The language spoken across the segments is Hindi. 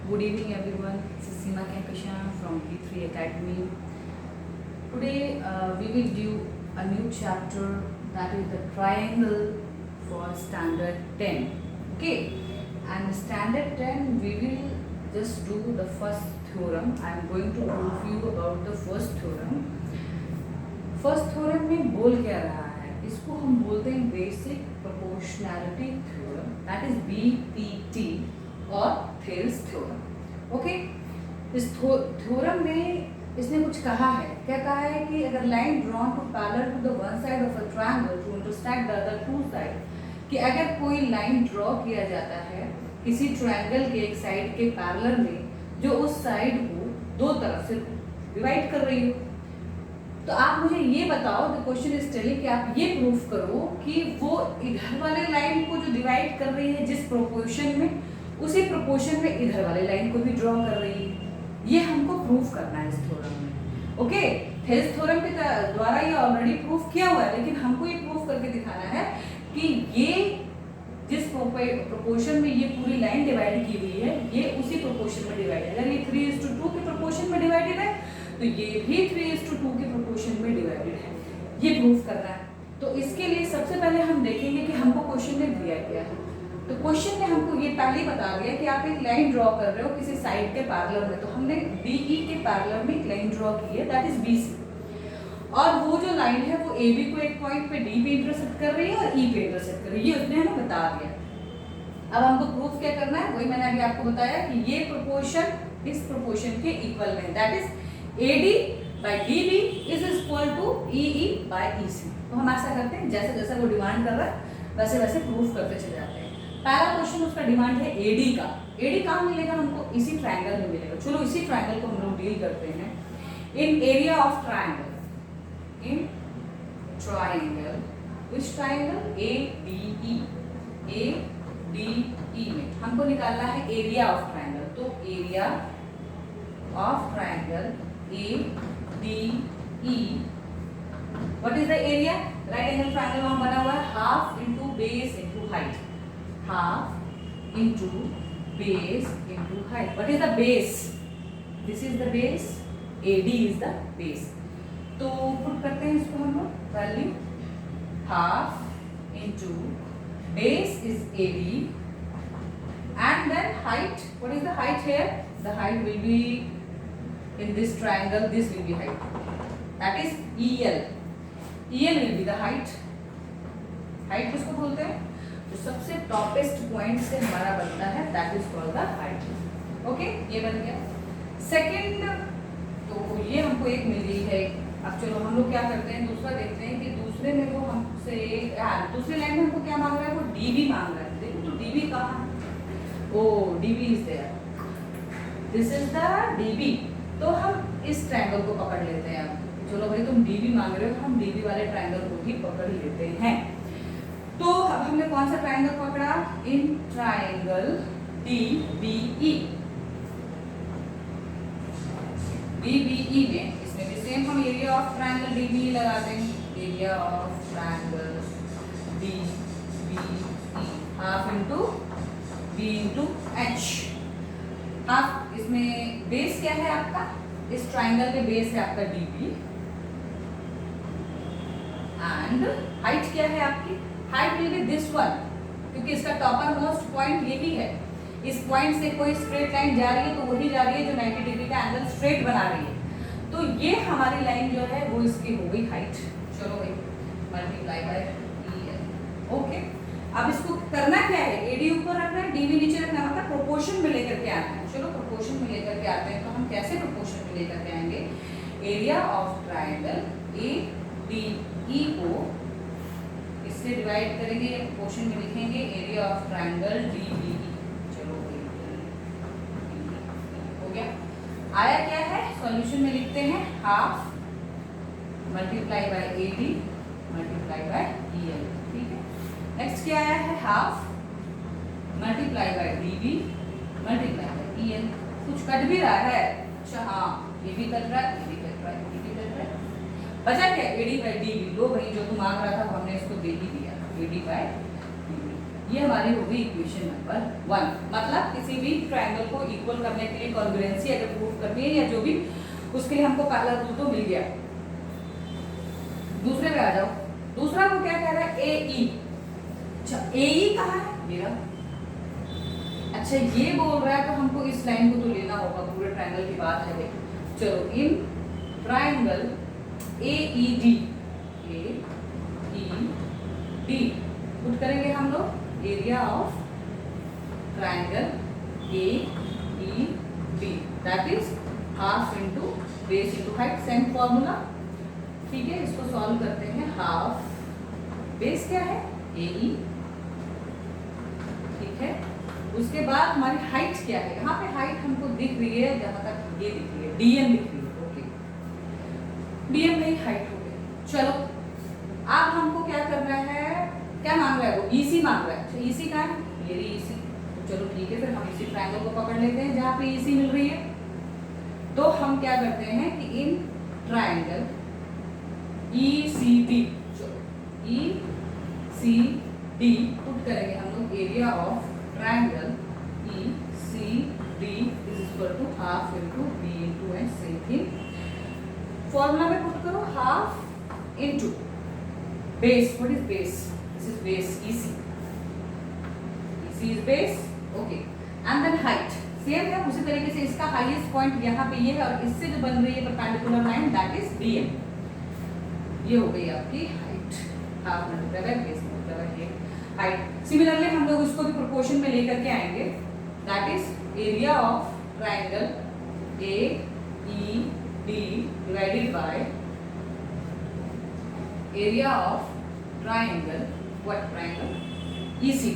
Good evening everyone, this is Seema Kankashan from D3 Academy. Today we will do a new chapter, that is the triangle for standard 10. Okay, and standard 10 we will just do the first theorem. I am going to prove you about the first theorem. First theorem में बोल क्या रहा है, इसको हम बोलते हैं basic proportionality theorem, that is BPT और थेल्स थ्योरम. ओके, इस थ्योरम में इसने कुछ कहा है. क्या कहा है कि अगर line drawn to parallel to the one side of a triangle to intersect the other two side, कि अगर कोई लाइन ड्रॉ किया जाता है किसी ट्रायंगल के एक साइड के पैरेलल में जो उस साइड को दो तरफ से डिवाइड कर रही हो, तो आप मुझे ये बताओ, द क्वेश्चन इज टेलिंग कि आप ये प्रूफ करो कि वो इधर वाले लाइन को जो डिवाइड कर रही है जिस प्रोपोर्शन में, उसी प्रोपोर्शन में इधर वाले लाइन को भी ड्रॉ कर रही है. ये हमको प्रूफ करना है इस थ्योरम में. ओके, थेल्स थ्योरम के द्वारा ये ऑलरेडी प्रूफ किया हुआ है, लेकिन हमको ये प्रूफ करके दिखाना है कि ये जिस प्रोपोर्शन में ये पूरी लाइन डिवाइड की हुई है, ये उसी प्रोपोर्शन में डिवाइड है. अगर ये 3:2 के प्रोपोर्शन में डिवाइडेड है तो ये भी 3:2 के प्रोपोर्शन में डिवाइडेड है. ये प्रूफ करना है. तो इसके लिए सबसे पहले हम देखेंगे कि हमको क्वेश्चन में दिया गया है. तो क्वेश्चन में हमको ये पहले ही बता दिया कि आप एक लाइन ड्रॉ कर रहे हो किसी साइड के पैरेलल में. तो हमने बीई के पैरेलल में एक लाइन ड्रॉ की है, दैट इज बीसी. और वो जो लाइन है वो ए बी को एक पॉइंट पे डी पे इंटरसेक्ट कर रही है और ई पे इंटरसेक्ट कर रही है. ये उसने हमें बता दिया. अब हमको प्रूफ क्या करना है, वही मैंने अभी आपको बताया कि ये प्रोपोर्शन इस प्रोपोर्शन के इक्वल में, that is AD by DB is equal to EE by EC. तो हम ऐसा करते हैं, जैसे जैसा वो डिमांड कर रहा है वैसे वैसे प्रूफ करते चले जाते हैं. पहला क्वेश्चन उसका डिमांड है AD का. AD कहाँ मिलेगा हमको? इसी ट्रायंगल में मिलेगा. चलो इसी ट्रायंगल को हम लोग डील करते हैं. In area of triangle, in triangle, which triangle? ADE. ADE में हमको निकालना है एरिया ऑफ ट्रायंगल. तो area of triangle ADE, what is the area? Right angle triangle वहाँ बना हुआ है, half into base into height, half into base into height. What is the base? This is the base, AD is the base. तो पुट करते हैं इसको हम लोग, value half into base is AD and then height. What is the height here? The height will be in this triangle, this will be height, that is EL. EL will be the height. height किसको बोलते हैं? जो सबसे टॉपेस्ट पॉइंट से हमारा बनता है, that is called the height. Okay, ये बन गया. सेकंड, तो ये हमको एक मिल गई है. अब चलो हम लोग क्या करते हैं, दूसरा देखते हैं कि दूसरे में वो हमसे दूसरी लाइन में हमको क्या मांग रहा है, वो DB मांग रहा है. देखो तो DB कहाँ है? ओ, DB is there. This is the DB. तो हम इस ट्रायंगल को पकड़ लेते हैं. चलो भाई तुम DB मांग रहे हो, तो हम DB वाले ट्रायंगल को भी पकड़ लेते हैं. तो अब हमने कौन सा ट्रायंगल पकड़ा? In triangle DBE. DBE में, इसमें भी सेम हम एरिया ऑफ ट्रायंगल DBE लगा देंगे. Area of triangle DBE half into B into H. Half, इसमें बेस क्या है आपका? इस ट्रायंगल के बेस है आपका DB एंड हाइट क्या है आपकी? Height will be this one, क्योंकि इसका टॉपर मोस्ट पॉइंट यही है. इस पॉइंट से कोई स्ट्रेट लाइन जा रही है तो वही जा रही है जो 90 डिग्री का एंगल स्ट्रेट बना रही है. तो ये हमारी लाइन जो है वो इसकी हो गई हाइट. चलो भाई, मल्टीप्लाई बाय EL. ओके, अब इसको करना क्या है? AD ऊपर रखना है, DB नीचे रखना है, मतलब प्रोपोर्शन में लेकर के आना है. चलो प्रोपोर्शन में लेकर के आते हैं. तो हम कैसे प्रोपोर्शन में लेकर के आएंगे? एरिया ऑफ ट्रायंगल ADE को इससे डिवाइड करेंगे या प्रोपोर्शन में लिखेंगे एरिया ऑफ ट्रायंगल DBE. चलो हो गया. आया क्या है? सॉल्यूशन में लिखते हैं half multiply bye AD multiply by EL. ठीक है. नेक्स्ट क्या आया है? Half multiply bye DB multiply by EL. कुछ कट भी रहा है? अच्छा हाँ, ये भी कट रहा है, ये भी कट रहा है, ये भी कट रहा है. बचा क्या? AD bye DB. लो भाई, जो तुम मांग रहा था वो हमने इसको दे ही दिया, AD बाय DB. ये हमारी होगी इक्वेशन नंबर 1। मतलब किसी भी ट्रायंगल को इक्वल करने के लिए कॉन्ग्रुएंसी अगर प्रूव करनी है या जो भी, उसके लिए हमको पहला रूल तो मिल गया। दूसरे में आ जाओ। दूसरा वो क्या कह रहा है, ए ई। अच्छा ए ई कहाँ है मेरा? अच्छा ये बोल रहा है तो हमको इस लाइन को तो लेना होगा, पूरे ट्रायंगल की बात है भाई। चलो in triangle A E D, A E D put करेंगे हम लोग area of triangle A E D, that is half into base into height, same formula. ठीक है, इसको सॉल्व करते हैं। हाफ बेस क्या है, ए ई। ठीक है, उसके बाद हमारी हाइट क्या है, यहाँ पे हाइट हमको दिख रही है, जहां तक ये दिख रही है डीएम दिख रही है। ओके, डीएम में हाइट हो गई। चलो अब हमको क्या करना है, क्या मांग रहा है वो, ईसी मांग रहा है। अच्छा ईसी का है, ये रही ईसी। तो चलो ठीक है, फिर हम इसी ट्रायंगल को पकड़ लेते हैं जहाँ पे ईसी मिल रही है। तो हम क्या करते हैं कि in triangle E C D, चलो ई सी डी पुट करेंगे हम लोग area of triangle E C D is equal to half into B into N, same thing. Formula में पुट करो, half into base. What is base? This is base, EC. EC is base, okay. And then height same है, उसी तरीके से इसका हाईएस्ट पॉइंट यहाँ पे ये है, और इससे जो बन रही है perpendicular line that is DM. ये हो गई आपकी height, half multiply by base multiply by height. Similarly हम लोग इसको भी प्रोपोर्शन में लेकर के आएंगे, that is area of triangle A E D divided by area of triangle, what triangle, EC.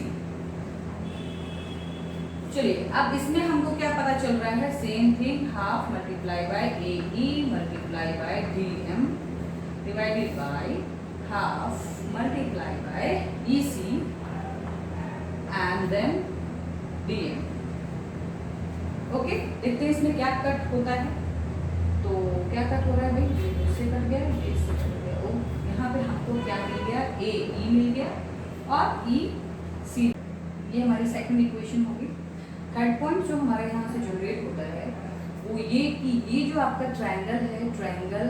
चलिए अब इसमें हमको क्या पता चल रहा है, same thing, half multiply by A E multiply by D M divided by half multiply by E C and then D M. Okay, देखते हैं इसमें क्या कट होता है। तो क्या कट हो रहा है भाई, इससे कट गया, इससे कट गया। ओ यहाँ पे हमको क्या मिल गया, ए ई मिल गया और ई सी। ये हमारी सेकंड इक्वेशन होगी। थर्ड पॉइंट जो हमारे यहाँ से जनरेट होता है वो ये कि ये जो आपका ट्रायंगल है, ट्रायंगल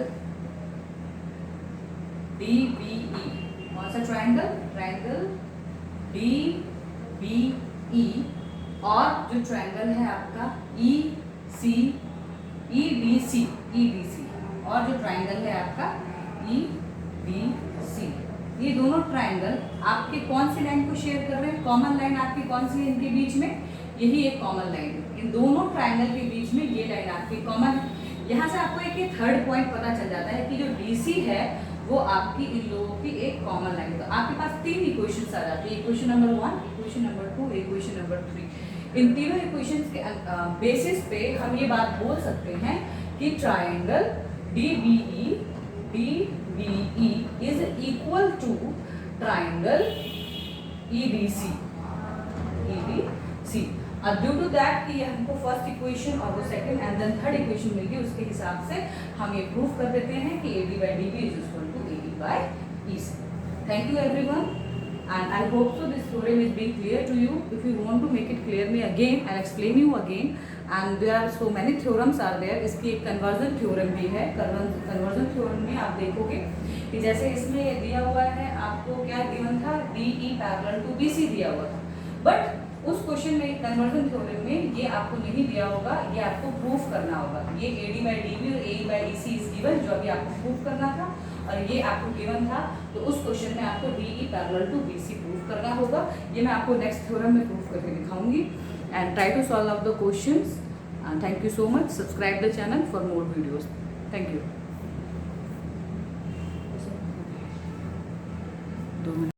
डी बी ई, कौन सा triangle, triangle D B E, और जो ट्रायंगल है आपका ई सी, ई डी सी, ई डी सी, और जो ट्रायंगल है आपका ई डी सी, ये दोनों ट्रायंगल आपके कौन सी लाइन को शेयर कर रहे हैं, कॉमन लाइन आपकी कौन सी है इनके बीच में, यही एक कॉमन लाइन है। इन दोनों ट्रायंगल के बीच में ये लाइन आपकी कॉमन है। यहाँ से आपको एक थर्ड पॉइंट पता चल जाता है कि जो डीसी है वो आपकी इन लोगों की एक कॉमन लाइन है। तो आपके पास तीन इक्वेशंस आ जाती है, equation number 1, equation number 2, equation number 3। इन तीनों इक्वेशंस के बेसिस पे हम ये बात बोल सकते हैं कि triangle D B E is equal to triangle E D C. Due to that कि ये हमको फर्स्ट इक्वेशन और वो second and then third equation मिल गई, उसके हिसाब से हम ये प्रूव कर देते हैं कि AD by DB is equal to AD by EC. Thank you everyone, and I hope so this theorem is being clear to you. If you want to make it clear me again, I'll explain you again. And there are so many theorems are there. इसकी एक कन्वर्जन थ्योरम भी है। कन्वर्जन थ्योरम में आप देखोगे कि जैसे इसमें दिया हुआ है आपको क्या गिवन था, DE पैरेलल टू BC दिया हुआ था, बट उस क्वेश्चन में कन्वर्जन थ्योरम में ये आपको नहीं दिया होगा, ये आपको प्रूफ करना होगा। ये AD by DB और AE by EC is given, जो अभी आपको प्रूफ करना था, और ये आपको गिवन था, तो उस क्वेश्चन में आपको DE parallel to BC proof करना होगा। ये मैं आपको नेक्स्ट थ्योरम में प्रूफ करके दिखाऊंगी। And try to solve out the questions. Thank you so much. Subscribe the channel for more videos. Thank you.